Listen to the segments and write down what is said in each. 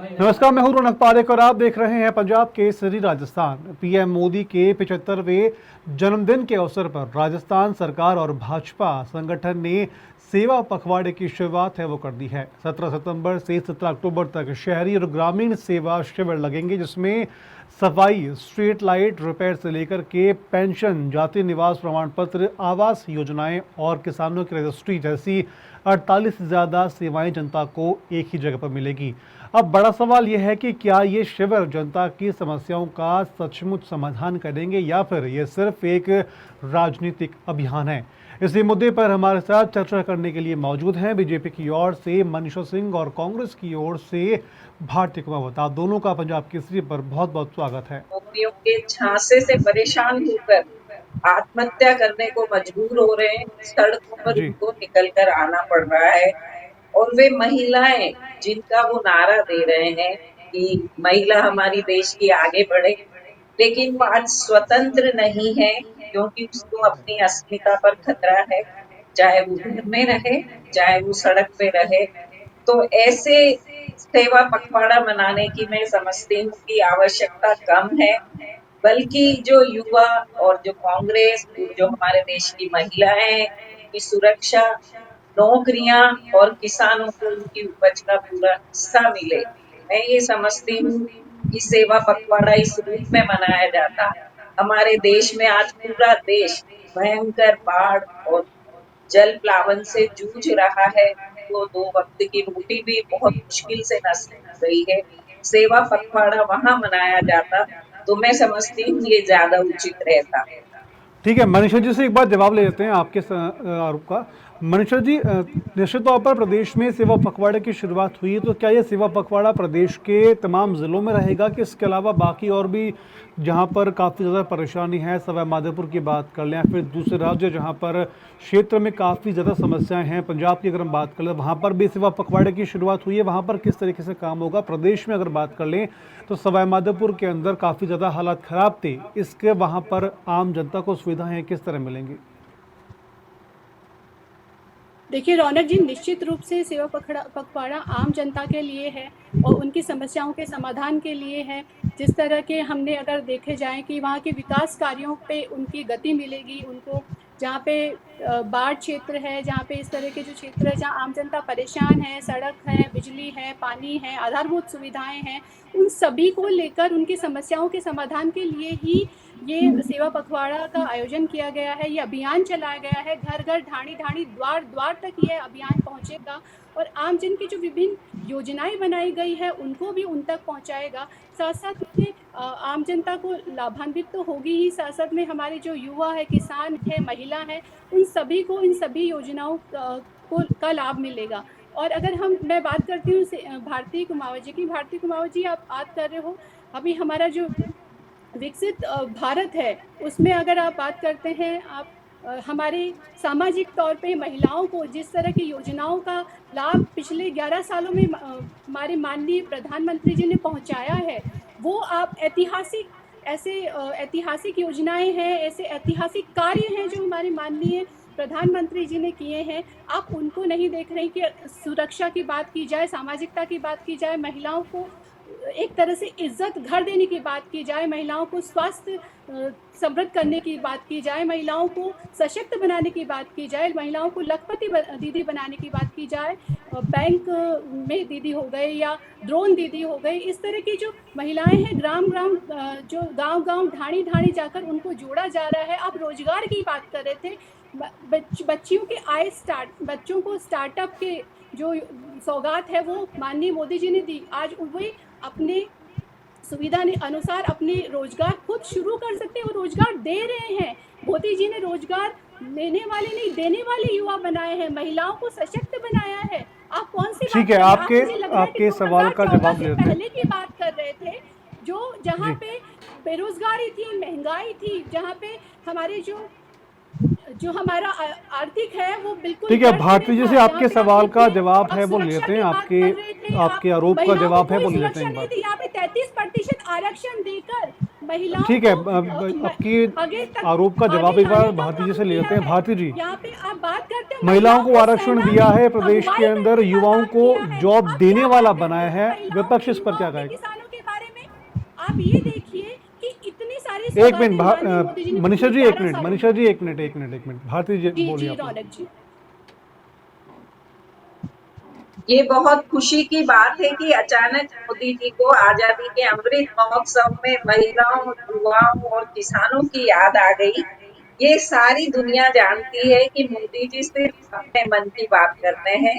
नमस्कार, मैं हूं रौनक पारेख और आप देख रहे हैं पंजाब केसरी राजस्थान। पीएम मोदी के 75वें जन्मदिन के अवसर पर राजस्थान सरकार और भाजपा संगठन ने सेवा पखवाड़े की शुरुआत वो कर दी है। 17 सितंबर से 17 अक्टूबर तक शहरी और ग्रामीण सेवा शिविर लगेंगे, जिसमें सफाई, स्ट्रीट लाइट रिपेयर से लेकर के पेंशन, जाति निवास प्रमाण पत्र, आवास योजनाएं और किसानों की रजिस्ट्री जैसी 48 से ज़्यादा सेवाएं जनता को एक ही जगह पर मिलेगी। अब बड़ा सवाल यह है कि क्या ये शिविर जनता की समस्याओं का सचमुच समाधान करेंगे या फिर ये सिर्फ एक राजनीतिक अभियान है। इसी मुद्दे पर हमारे साथ चर्चा करने के लिए मौजूद हैं बीजेपी की ओर से मनीषा सिंह और कांग्रेस की ओर से भारती कुमावत। आप दोनों का पंजाब केसरी पर बहुत बहुत स्वागत है। नौकरियों के झांसे से परेशान होकर आत्महत्या करने को मजबूर हो रहे हैं, सड़कों पर जी उनको निकल कर आना पड़ रहा है। और वे महिलाएं जिनका वो नारा दे रहे हैं कि महिला हमारी देश की आगे बढ़े, लेकिन वो आज स्वतंत्र नहीं है, क्योंकि उसको अपनी अस्मिता पर खतरा है, चाहे वो घर में रहे, चाहे वो सड़क पे रहे। तो ऐसे सेवा पखवाड़ा मनाने की मैं समझती हूँ कि आवश्यकता कम है, बल्कि जो युवा और जो कांग्रेस, जो हमारे देश की महिलाएं की सुरक्षा, नौकरियां और किसानों को उनकी उपज का पूरा हिस्सा मिले, मैं ये समझती हूँ कि सेवा पखवाड़ा इस रूप में मनाया जाता। हमारे देश में आज पूरा देश भयंकर बाढ़ और जल प्लावन से जूझ रहा है, तो दो वक्त की रोटी भी बहुत मुश्किल से नसीब हो रही है। सेवा पखवाड़ा वहां मनाया जाता तो मैं समझती हूँ ये ज्यादा उचित रहता। ठीक है, मनीषा जी से एक बार जवाब ले लेते हैं आपके आरोप का। मनीषा जी, निश्चित तौर पर प्रदेश में सेवा पखवाड़े की शुरुआत हुई है, तो क्या ये सेवा पखवाड़ा प्रदेश के तमाम जिलों में रहेगा कि इसके अलावा बाकी और भी जहां पर काफ़ी ज़्यादा परेशानी है, सवाई माधोपुर की बात कर लें या फिर दूसरे राज्य जहां पर क्षेत्र में काफ़ी ज़्यादा समस्याएं हैं, पंजाब की अगर हम बात कर लें वहां पर भी सेवा पखवाड़े की शुरुआत हुई है, वहां पर किस तरीके से काम होगा? प्रदेश में अगर बात कर लें तो सवाई माधोपुर के अंदर काफ़ी ज़्यादा हालात ख़राब थे, इसके वहाँ पर आम जनता को सुविधाएं किस तरह मिलेंगी? देखिए रौनक जी, निश्चित रूप से सेवा पखवाड़ा आम जनता के लिए है और उनकी समस्याओं के समाधान के लिए है। जिस तरह के हमने अगर देखे जाएं कि वहाँ के विकास कार्यों पे उनकी गति मिलेगी उनको, जहाँ पे बाढ़ क्षेत्र है, जहाँ पे इस तरह के जो क्षेत्र है जहाँ आम जनता परेशान है, सड़क है, बिजली है, पानी है, आधारभूत सुविधाएं हैं, उन सभी को लेकर उनकी समस्याओं के समाधान के लिए ही ये सेवा पखवाड़ा का आयोजन किया गया है, ये अभियान चलाया गया है। घर घर, ढाणी ढाणी, द्वार द्वार तक ये अभियान पहुंचेगा और आम जन की जो विभिन्न योजनाएं बनाई गई है उनको भी उन तक पहुंचाएगा। साथ साथ में आम जनता को लाभान्वित तो होगी ही, साथ साथ में हमारे जो युवा है, किसान है, महिला है, उन सभी को इन सभी योजनाओं का लाभ मिलेगा। और अगर मैं बात करती हूँ भारती कुमावत जी की। भारती कुमावत जी, आप बात कर रहे हो अभी हमारा जो विकसित भारत है उसमें अगर आप बात करते हैं, आप हमारे सामाजिक तौर पे महिलाओं को जिस तरह की योजनाओं का लाभ पिछले 11 सालों में हमारे माननीय प्रधानमंत्री जी ने पहुंचाया है, वो आप ऐतिहासिक योजनाएं हैं, ऐसे ऐतिहासिक कार्य हैं जो हमारे माननीय प्रधानमंत्री जी ने किए हैं। आप उनको नहीं देख रहे कि सुरक्षा की बात की जाए, सामाजिकता की बात की जाए, महिलाओं को एक तरह से इज्जत घर देने की बात की जाए, महिलाओं को स्वास्थ्य समृद्ध करने की बात की जाए, महिलाओं को सशक्त बनाने की बात की जाए, महिलाओं को लखपति दीदी बनाने की बात की जाए, बैंक में दीदी हो गए या ड्रोन दीदी हो गए, इस तरह की जो महिलाएं हैं ग्राम ग्राम, जो गांव गांव, ढाणी ढाणी जाकर उनको जोड़ा जा रहा है। आप रोजगार की बात कर रहे थे, बच्चियों के बच्चों को स्टार्टअप के जो सौगात है वो माननीय मोदी जी ने दी। आज वे अपने सुविधा अनुसार अपने रोजगार खुद शुरू कर सकते हैं, वो रोजगार दे रहे हैं। मोदी जी ने रोजगार लेने वाले नहीं, देने वाले युवा बनाए हैं, महिलाओं को सशक्त बनाया है। आप कौन सी बात ठीक है, कर रहे हैं? आपके आप मुझे लग रहा है कि आपके सवाल का 2014 जवाब से लेते हैं। पहले की बात कर रहे थे, जो जहाँ जी पे बेरोजगारी थी, महंगाई थी, जहाँ पे हमारे जो हमारा आर्थिक है वो बिल्कुल ठीक है, गर्त में भारती जी था, से जहाँ आपके पे आप सवाल का देखिए, जवाब आप है वो सुरक्षा लेते हैं, की बात आपके कर रहे थे, आप आपके आरोप का महिलाओं को जवाब है कोई वो लेते सुरक्षा हैं एक नहीं बार। थी, यहाँ पे 33% आरक्षण देकर महिलाओं ठीक है, को आपकी आगे तक आरोप का जवाब आगे एक बार लाने का भारती जी काम से ले किया लेते हैं। है। भारती जी, यहाँ पे आप बात करते हैं महिलाओं को के आरक्षण सेना दिया में है, प्रदेश के अगुवाई अंदर करने का युवाओं काम को किया है। जॉब आप देने क्या वाला बात करते बनाया हैं है, महिलाओं विपक्ष के, इस पर क्या युवाओं के, कहेगा? किसानों के बारे में? आप ये देखिए कि इतनी सारी एक मिनट, सौगातें माननीय मोदी जी ने मनीषा पिछले जी, एक 11 मिनट, सालों में मनीषा जी, दी। एक मिनट, भारती जी जी बोलिए जी आप लोग। रौनक जी। ये बहुत खुशी की बात है कि अचानक मोदी जी को आजादी के अमृत महोत्सव में महिलाओं, युवाओं और किसानों की याद आ गई। ये सारी दुनिया जानती है कि मोदी जी सिर्फ अपने मन की बात करते हैं,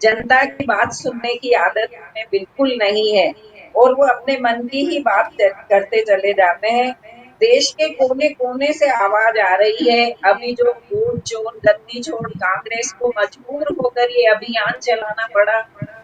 जनता की बात सुनने की आदत उन्हें बिल्कुल नहीं है और वो अपने मन की ही बात करते चले जाते हैं। देश के कोने कोने से आवाज आ रही है। अभी जो वोट चोर गद्दी छोड़ कांग्रेस को मजबूर होकर ये अभियान चलाना पड़ा,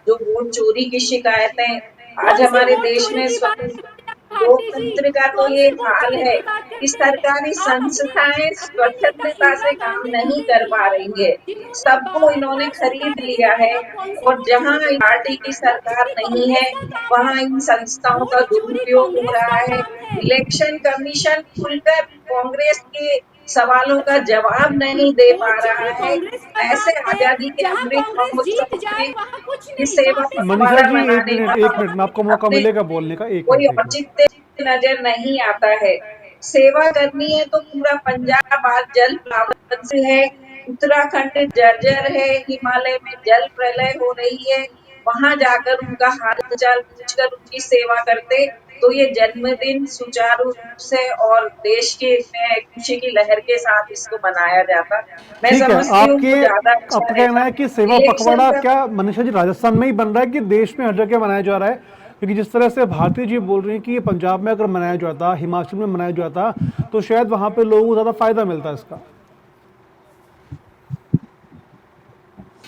जो वोट चोरी की शिकायतें, आज कौन सी हमारे वोट देश चोरी में की बात स्वतंत्र करते हैं आप भारती जी? लोकतंत्र का तो कौन ये सी वोट हाल चोरी है की बात कि करते हैं? सरकारी आप अपने संस्थाएं अपने नेता स्वतंत्रता इंदिरा से काम गांधी को नहीं कर पा देखिए, रही है। जिन्होंने सबको बार इन्होंने बार खरीद सरकारें लिया गिरी, है आप कौन सी और वोट जहां चोरी पार्टी करते की हैं? वोट सरकार चोरी नहीं है, कांग्रेस का काम वहां है। इन संस्थाओं का वोट चोरी दुरुपयोग हो कांग्रेस रहा का है। काम है। इलेक्शन कमीशन खुलकर कांग्रेस के सवालों का जवाब नहीं दे पा वोट चोरी रहा है। कांग्रेस का ऐसे काम है। आजादी के जहां अमृत कांग्रेस जीत महोत्सव जाए में वहां कुछ ये नहीं, वहां सेवा पे मनीषा पखवाड़ा जी, मनाने का एक मिनट, मैं आपको मौका अपने मिलेगा बोलने का, एक कोई मिनट, एक मिनट। औचित्य नजर नहीं आता है। सेवा करनी है तो पूरा पंजाब आज जल प्लावन से है, उत्तराखंड जर्जर है, हिमालय में जल प्रलय हो रही है। वहां जाकर उनका हाल चाल पूछकर उनकी सेवा करते तो ये जन्मदिन सुचारू रूप से और देश के में खुशी की लहर के साथ इसको मनाया जाता। मैं ठीक है, समझती हूँ आपके वो ज्यादा अच्छा आपका कहना रहता। है कि सेवा इलेक्शन पखवाड़ा का क्या मनीषा जी राजस्थान में ही बन रहा है कि देश में हर जगह मनाया जा रहा है? क्योंकि जिस तरह से भारती जी बोल रही हैं कि ये पंजाब में अगर मनाया जाता, हिमाचल में मनाया जाता, तो शायद वहां पे लोगों को ज़्यादा फायदा मिलता है इसका।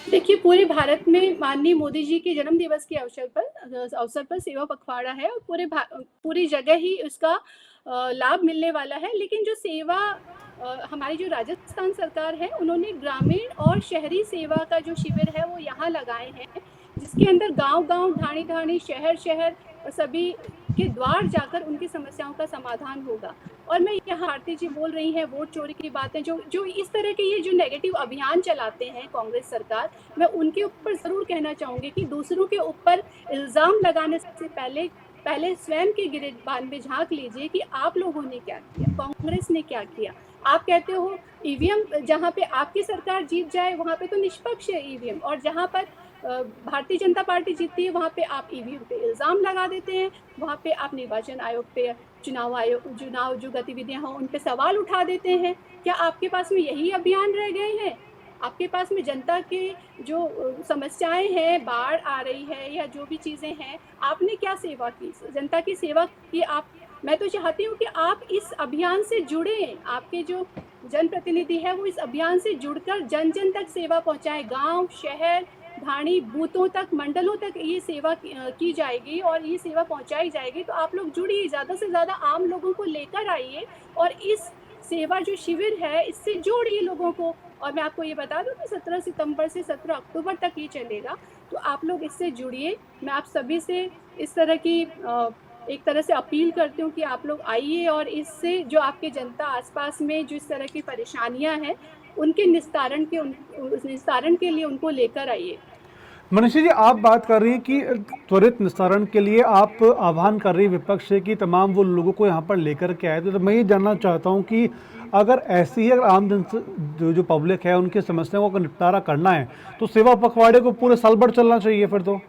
देखिए, पूरे भारत में माननीय मोदी जी के जन्म दिवस के अवसर पर सेवा पखवाड़ा है और पूरी जगह ही उसका लाभ मिलने वाला है। लेकिन जो सेवा हमारी जो राजस्थान सरकार है, उन्होंने ग्रामीण और शहरी सेवा का जो शिविर है वो यहाँ लगाए हैं, जिसके अंदर गांव-गांव, ढाणी-ढाणी, शहर-शहर और सभी के द्वार जाकर उनकी समस्याओं का समाधान होगा। और मैं यहाँ भारती जी बोल रही हैं वोट चोरी की बातें, जो जो इस तरह के ये जो नेगेटिव अभियान चलाते हैं कांग्रेस सरकार, मैं उनके ऊपर ज़रूर कहना चाहूँगी कि दूसरों के ऊपर इल्ज़ाम लगाने से पहले पहले स्वयं के गिरेबान में झाँक लीजिए कि आप लोगों ने क्या किया, कांग्रेस ने क्या किया। आप कहते हो ईवीएम, जहाँ पे आपकी सरकार जीत जाए वहाँ पे तो निष्पक्ष है ईवीएम, और जहाँ पर भारतीय जनता पार्टी जीतती है वहाँ पे आप ईवीएम पे इल्ज़ाम लगा देते हैं, वहाँ पे आप निर्वाचन आयोग पे, चुनाव जो गतिविधियां हों उन पे सवाल उठा देते हैं। क्या आपके पास में यही अभियान रह गए हैं? आपके पास में जनता के जो समस्याएं हैं, बाढ़ आ रही है या जो भी चीज़ें हैं, आपने क्या सेवा की? जनता की सेवा की आप। मैं तो चाहती हूँ कि आप इस अभियान से जुड़ें, आपके जो जनप्रतिनिधि है वो इस अभियान से जुड़कर जन जन तक सेवा पहुँचाएं, गांव, शहर, ढाणी, बूथों तक, मंडलों तक ये सेवा की जाएगी और ये सेवा पहुंचाई जाएगी। तो आप लोग जुड़िए, ज़्यादा से ज़्यादा आम लोगों को लेकर आइए और इस सेवा जो शिविर है इससे जोड़िए लोगों को। और मैं आपको ये बता दूं कि 17 सितंबर से 17 अक्टूबर तक ये चलेगा, तो आप लोग इससे जुड़िए। मैं आप सभी से इस तरह की एक तरह से अपील करती हूँ कि आप लोग आइए और इससे जो आपके जनता आसपास में जो इस तरह की परेशानियां हैं उनके निस्तारण के लिए उनको लेकर आइए। मनीषा जी, आप बात कर रही हैं कि त्वरित निस्तारण के लिए आप आह्वान कर रही हैं विपक्ष से कि तमाम वो लोगों को यहाँ पर लेकर के आए। तो मैं ये जानना चाहता हूँ कि अगर ऐसी ही, अगर आम जन जो पब्लिक है उनकी समस्याओं का निपटारा करना है तो सेवा पखवाड़े को पूरे साल भर चलना चाहिए। फिर तो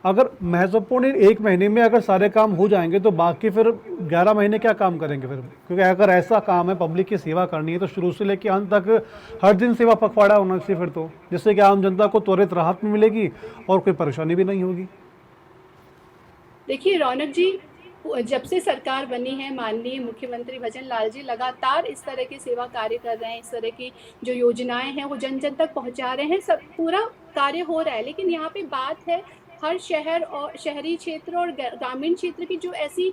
अगर महत्वपूर्ण एक महीने में अगर सारे काम हो जाएंगे तो बाकी फिर 11 महीने क्या काम करेंगे फिर? क्योंकि अगर ऐसा काम है, पब्लिक की सेवा करनी है, तो शुरू से लेकर अंत तक हर दिन सेवा पखवाड़ा होना चाहिए फिर तो, जिससे कि आम जनता को त्वरित राहत भी मिलेगी और कोई परेशानी भी नहीं होगी। देखिए रौनक जी, जब से सरकार बनी है माननीय मुख्यमंत्री भजन लाल जी लगातार इस तरह के सेवा कार्य कर रहे हैं, इस तरह की जो योजनाएं हैं वो जन जन तक पहुंचा रहे हैं, सब पूरा कार्य हो रहा है। लेकिन यहाँ पे बात है हर शहर और शहरी क्षेत्र और ग्रामीण क्षेत्र की जो ऐसी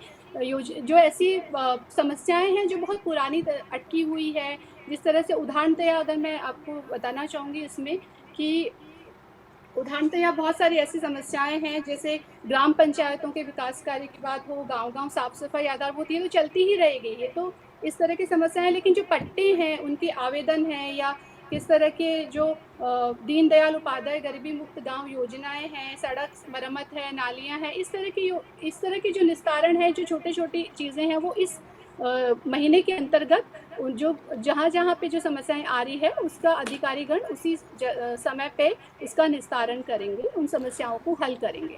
समस्याएं हैं जो बहुत पुरानी अटकी हुई है। जिस तरह से उदाहरणतया अगर मैं आपको बताना चाहूँगी इसमें कि उदाहरणतः बहुत सारी ऐसी समस्याएं हैं, जैसे ग्राम पंचायतों के विकास कार्य की बात हो, गांव-गांव साफ सफाई आधारभूत, ये तो चलती ही रहेगी। ये तो इस तरह की समस्याएं हैं, लेकिन जो पट्टे हैं, उनके आवेदन हैं, या किस तरह के जो दीनदयाल उपाध्याय गरीबी मुक्त गांव योजनाएं हैं, सड़क मरम्मत है, नालियां हैं, इस तरह की जो निस्तारण है, जो छोटी छोटी चीज़ें हैं, वो इस महीने के अंतर्गत जो जहाँ पे जो समस्याएं आ रही है, उसका अधिकारीगण उसी समय पे इसका निस्तारण करेंगे, उन समस्याओं को हल करेंगे।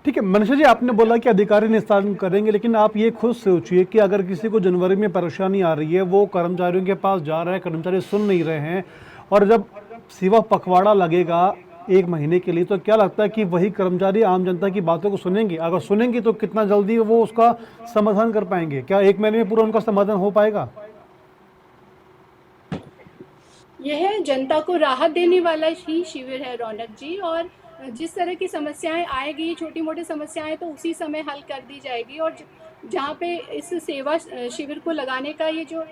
ठीक है मनीषा जी, आपने बोला कि अधिकारी निस्तारण करेंगे, लेकिन आप ये खुद सोचिए कि अगर किसी को जनवरी में परेशानी आ रही है, वो कर्मचारियों के पास जा रहा है, कर्मचारी सुन नहीं रहे हैं, और जब सेवा पखवाड़ा लगेगा 1 महीने के लिए, तो क्या लगता है कि वही कर्मचारी आम जनता की बातों को सुनेंगे? अगर सुनेंगे तो कितना जल्दी वो उसका समाधान कर पाएंगे? क्या 1 महीने में पूरा उनका समाधान हो पाएगा? यह जनता को राहत देने वाला ही शिविर है रौनक जी, और जिस तरह की समस्याएं आएगी, छोटी मोटी समस्याएं तो उसी समय हल कर दी जाएगी। और जहाँ पे इस सेवा शिविर को लगाने का ये जो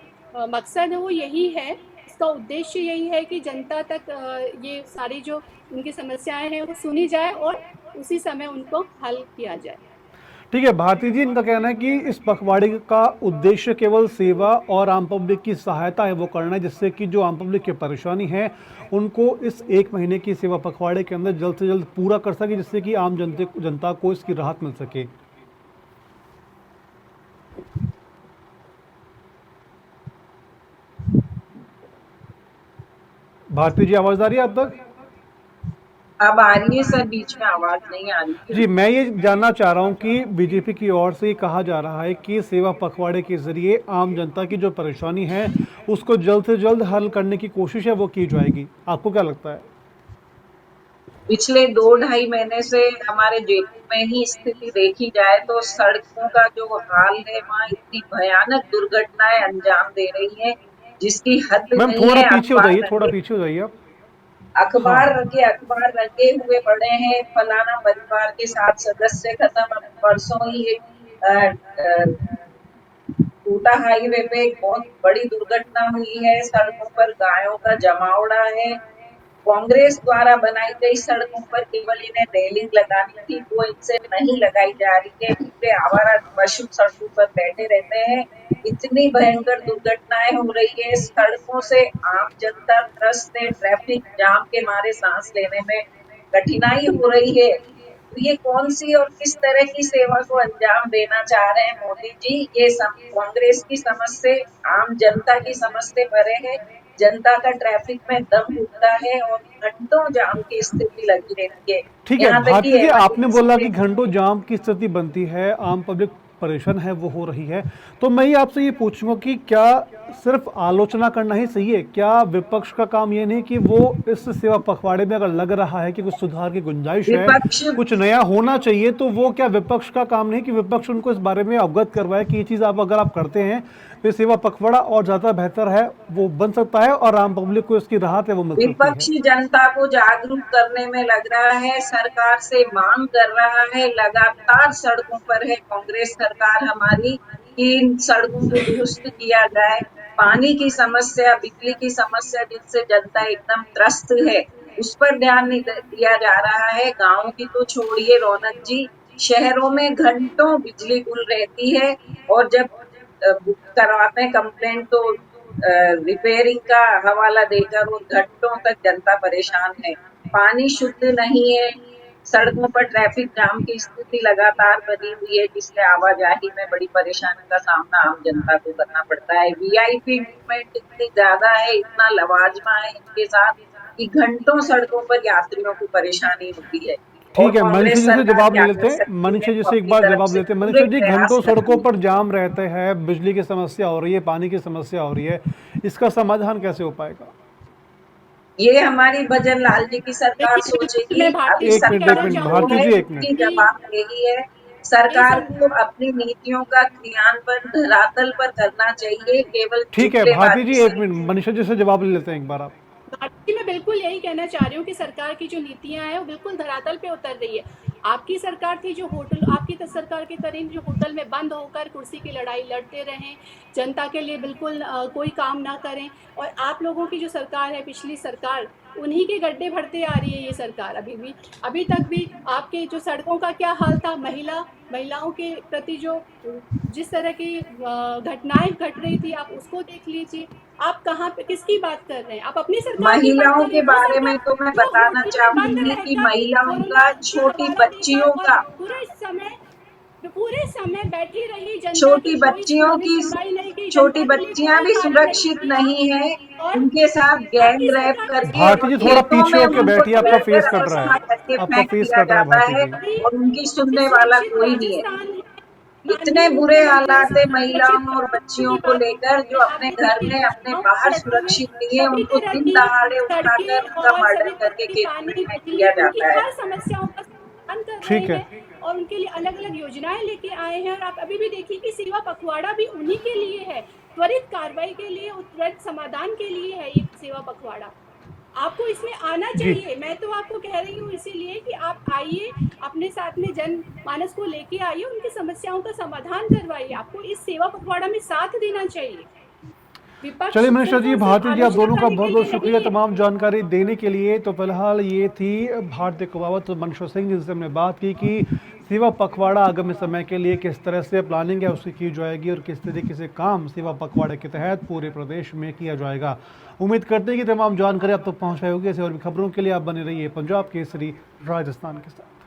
मकसद है, वो यही है, इसका उद्देश्य यही है कि जनता तक ये सारी जो उनकी समस्याएं हैं वो सुनी जाए और उसी समय उनको हल किया जाए। ठीक है भारती जी, इनका कहना है कि इस पखवाड़े का उद्देश्य केवल सेवा और आम पब्लिक की सहायता है वो करना है, जिससे कि जो आम पब्लिक की परेशानी है उनको इस 1 महीने की सेवा पखवाड़े के अंदर जल्द से जल्द पूरा कर सके, जिससे कि आम जनता को इसकी राहत मिल सके। भारती जी, आवाज आ रही है आप तक? अब आ रही है सर, बीच में आवाज नहीं आ रही थी। जी, मैं ये जानना चाह रहा हूँ कि बीजेपी की ओर से कहा जा रहा है कि सेवा पखवाड़े के जरिए आम जनता की जो परेशानी है उसको जल्द से जल्द हल करने की कोशिश है वो की जाएगी। आपको क्या लगता है? पिछले 2-2.5 महीने से हमारे जयपुर में ही स्थिति देखी जाए तो सड़कों का जो हाल है, वहाँ इतनी भयानक दुर्घटनाएं अंजाम दे रही हैं, जिसकी हद मैम नहीं थोड़ा है। पीछे हो जाइए, थोड़ा पीछे हो जाइए आप। अखबार हाँ, रंगे हुए पड़े हैं, फलाना परिवार के 7 सदस्य खत्म। अब परसों ही एक कोटा हाईवे पे एक बहुत बड़ी दुर्घटना हुई है। सड़कों पर गायों का जमावड़ा है। कांग्रेस द्वारा बनाई गई सड़कों पर केवल इन्हें रेलिंग लगानी थी, वो इनसे नहीं लगाई जा रही है, क्योंकि आवारा पशु सड़कों पर बैठे रहते हैं। इतनी भयंकर दुर्घटनाएं हो रही है, सड़कों से आम जनता त्रस्त है, ट्रैफिक जाम के मारे सांस लेने में कठिनाई हो रही है। तो ये कौन सी और किस तरह की सेवा को अंजाम देना चाह रहे हैं मोदी जी? ये कांग्रेस की समझ से, आम जनता की समझ से परे है। जनता का ट्रैफिक में दम घुटता है और घंटों जाम की स्थिति लगी रहती है। ठीक है यहाँ तक कि भारती जी, आपने बोला इमरजेंसी कि घंटों जाम की स्थिति बनती है, आम पब्लिक परेशान है, वो हो रही है, तो मैं ये आपसे ये पूछूंगा कि क्या सिर्फ आलोचना करना ही सही है? क्या विपक्ष का काम ये नहीं कि वो इस सेवा पखवाड़े में अगर लग रहा है कि कुछ सुधार की गुंजाइश है, विपक्ष कुछ नया होना चाहिए, तो वो क्या विपक्ष का काम नहीं कि विपक्ष उनको इस बारे में अवगत करवाए कि ये चीज़ आप अगर आप करते हैं तो सेवा पखवाड़ा और ज़्यादा बेहतर है, वो बन सकता है और आम पब्लिक को इसकी राहत है वो मिल सकती है। विपक्षी जनता को जागरूक करने में लग रहा है, सरकार से मांग कर रहा है, लगातार सड़कों पर है कांग्रेस सरकार हमारी कि इन सड़कों को दुरुस्त किया जाए। पानी की समस्या, बिजली की समस्या, जिनसे जनता एकदम त्रस्त है, उस पर ध्यान नहीं दिया जा रहा है। गाँव की तो छोड़िए रौनक जी, शहरों में घंटों बिजली गुल रहती है और जब बुक करवाते हैं कंप्लेंट तो रिपेयरिंग का हवाला देकर वो घंटों तक जनता परेशान है। पानी शुद्ध नहीं है, सड़कों पर ट्रैफिक जाम की स्थिति लगातार बनी हुई है, जिससे आवाजाही में बड़ी परेशानी का सामना आम जनता को करना पड़ता है। वीआईपी मूवमेंट इतनी ज्यादा है, इतना लवाजमा है इनके साथ कि घंटों सड़कों पर यात्रियों को परेशानी होती है। और ठीक है, मनीषा कांग्रेस जी से सरकार जवाब क्या ले कर लेते हैं। सकती है? मनीषा जी वो से एक अपनी बार तरफ जवाब से लेते हैं। पूरे मनीषा जी, प्रयास घंटों कर सड़कों रही है। पर जाम रहते हैं, बिजली की समस्या हो रही है, पानी की समस्या हो रही है, इसका समाधान कैसे हो पाएगा? ये हमारी भजन लाल जी की सरकार देखिए, बिल्कुल सोचेगी। मैं भारती अभी जी एक से मिनट, एक कहना सरकार मिनट जो भारती है चाहूंगी जी, एक उसकी मिनट। कि जवाब यही है, ये सरकार सब को अपनी नीतियों का क्रियान्वयन धरातल पर करना चाहिए, केवल ठीक है भारती जुमलेबाजी जी, एक से। मिनट, मनीषा जी से जवाब ले लेते हैं एक बार आप। भारती, मैं बिल्कुल यही कहना चाह रही हूँ कि सरकार की जो नीतियां हैं वो बिल्कुल धरातल पे उतर रही है। आपकी सरकार थी जो होटल, आपकी सरकार के तरीन जो होटल में बंद होकर कुर्सी की लड़ाई लड़ते रहें, जनता के लिए बिल्कुल कोई काम ना करें। और आप लोगों की जो सरकार है, पिछली सरकार, उन्हीं के गड्ढे भरते आ रही है ये सरकार अभी तक भी। आपके जो सड़कों का क्या हाल था, महिलाओं के प्रति जो जिस तरह की घटनाएं घट रही थी, आप उसको देख लीजिए। आप कहाँ पे किसकी बात कर रहे हैं? आप अपनी सरकार की बात महिलाओं कर रहे के हैं। वो बारे में सरकार तो मैं जो बताना होटलों में बंद चाहूंगी कि रहकर महिलाओं कोरोना का, का छोटी हवाला देकर बच्चियों और का, पूरे समय बैठी रही जनता छोटी की, कोई बच्चियों उन्होंने की, सुनवाई नहीं की, छोटी जनता के लिए बच्चियां कोई भी कार्य नहीं सुरक्षित किया। नहीं है। और उनके साथ आपकी गैंग रैप सरकार ने करके भारती और जी थोड़ा खेतों पीछे में होके उनको बैठिए, आपका फेस लेकर कट रहा असमा है। करके आपका फेंक फेस दिया कट रहा है जाता भारती है जी। अभी और उनकी कि सुनने वाला सुरक्षित कोई नहीं है। राजस्थान है, इतने माननीय बुरे मुख्यमंत्री हालात है महिलाओं सुरक्षित और राजस्थान बच्चियों की को बात लेकर, जो है। अपने अभी घर भी में, अपने गाँव बाहर सड़कों में सुरक्षित नहीं है, सभी उनको तरह दिन की दहाड़े उठाकर सड़कें उनका और मर्डर सभी तरह करके की खेत में पानी, फेंक बिजली, दिया उनकी जाता है। हर समस्याओं का समाधान कर रहे ठीक है। हैं और उनके लिए अलग अलग योजनाएं लेके आए हैं। और आप अभी भी देखिए कि सेवा पखवाड़ा भी उन्हीं के लिए है, त्वरित कार्रवाई के लिए, त्वरित समाधान के लिए है ये सेवा पखवाड़ा। आपको इसमें आना जी। चाहिए। मैं तो आपको कह रही हूँ इसीलिए कि आप आइए, अपने साथ में जनमानस को लेके आइए, उनकी समस्याओं का समाधान करवाइए। आपको इस सेवा पखवाड़ा में साथ देना चाहिए। विपक्ष चलिए मनीषा जी, सिर्फ भारती जी, आप आलोचना दोनों का करने बहुत के बहुत लिए शुक्रिया नहीं है। तमाम जानकारी देने के लिए। तो फिलहाल ये थी भारती कुमावत, मनीषा सिंह, जिनसे हमने बात की कि सेवा पखवाड़ा आगामी समय के लिए किस तरह से प्लानिंग है उसकी की जाएगी और किस तरीके से काम सेवा पखवाड़े के तहत पूरे प्रदेश में किया जाएगा। उम्मीद करते हैं कि तमाम जानकारी आप तक पहुँच पाई होगी। ऐसे और भी खबरों के लिए आप बने रहिए पंजाब केसरी राजस्थान के साथ।